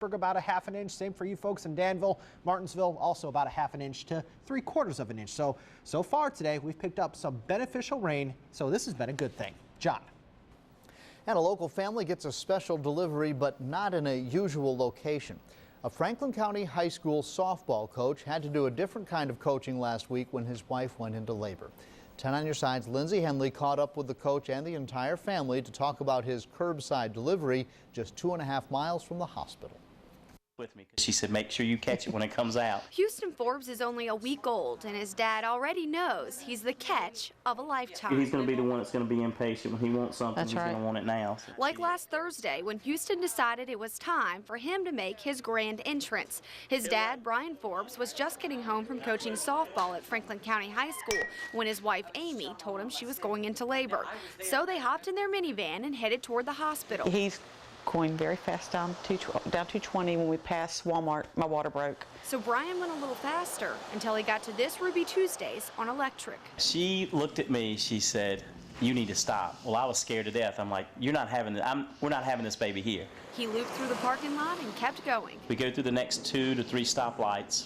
about a half an inch. Same for you folks in Danville. Martinsville also about a half an inch to 3/4 of an inch. So far today we've picked up some beneficial rain, so this has been a good thing. John. And a local family gets a special delivery, but not in a usual location. A Franklin County High School softball coach had to do a different kind of coaching last week when his wife went into labor. 10 on your side's Lindsay Henley caught up with the coach and the entire family to talk about his curbside delivery just 2.5 miles from the hospital. With me. She said, make sure you catch it when it comes out. Houston Forbes is only a week old, and his dad already knows he's the catch of a lifetime. He's going to be the one that's going to be impatient. When he wants something, he's going to want it now. Like last Thursday, when Houston decided it was time for him to make his grand entrance. His dad, Brian Forbes, was just getting home from coaching softball at Franklin County High School when his wife, Amy, told him she was going into labor. So they hopped in their minivan and headed toward the hospital. He's going very fast down 220 when we passed Walmart. My water broke. So Brian went a little faster until he got to this Ruby Tuesdays on Electric. She looked at me. She said, you need to stop. Well, I was scared to death. I'm like, we're not having this baby here. He looped through the parking lot and kept going. We go through the next 2 to 3 stoplights,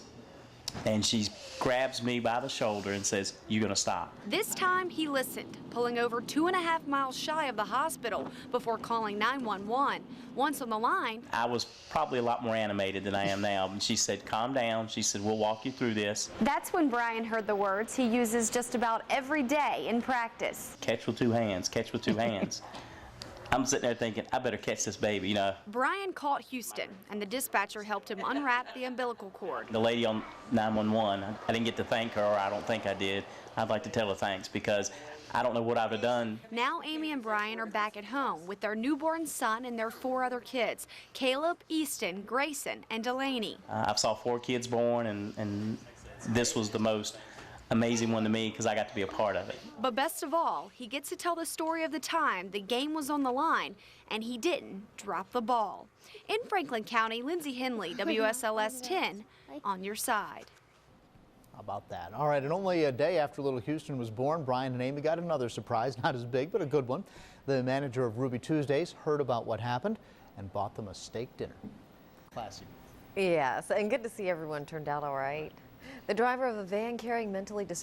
and she grabs me by the shoulder and says, you're going to stop. This time he listened, pulling over 2.5 miles shy of the hospital before calling 911. Once on the line, I was probably a lot more animated than I am now. And she said, calm down. She said, we'll walk you through this. that's when Brian heard the words he uses just about every day in practice. Catch with 2 hands, catch with 2 hands. I'm sitting there thinking, I better catch this baby, you know. Brian called Houston, and the dispatcher helped him unwrap the umbilical cord. The lady on 911, I didn't get to thank her, or I don't think I did. I'd like to tell her thanks because I don't know what I would have done. Now Amy and Brian are back at home with their newborn son and their 4 other kids, Caleb, Easton, Grayson, and Delaney. I saw 4 kids born, and this was the most amazing one to me because I got to be a part of it. But best of all, he gets to tell the story of the time the game was on the line and he didn't drop the ball. In Franklin County, Lindsay Henley, WSLS 10, on your side. How about that? All right, and only a day after little Houston was born, Brian and Amy got another surprise, not as big, but a good one. The manager of Ruby Tuesdays heard about what happened and bought them a steak dinner. Classy. Yes, and good to see everyone turned out all right. The driver of a van carrying mentally disabled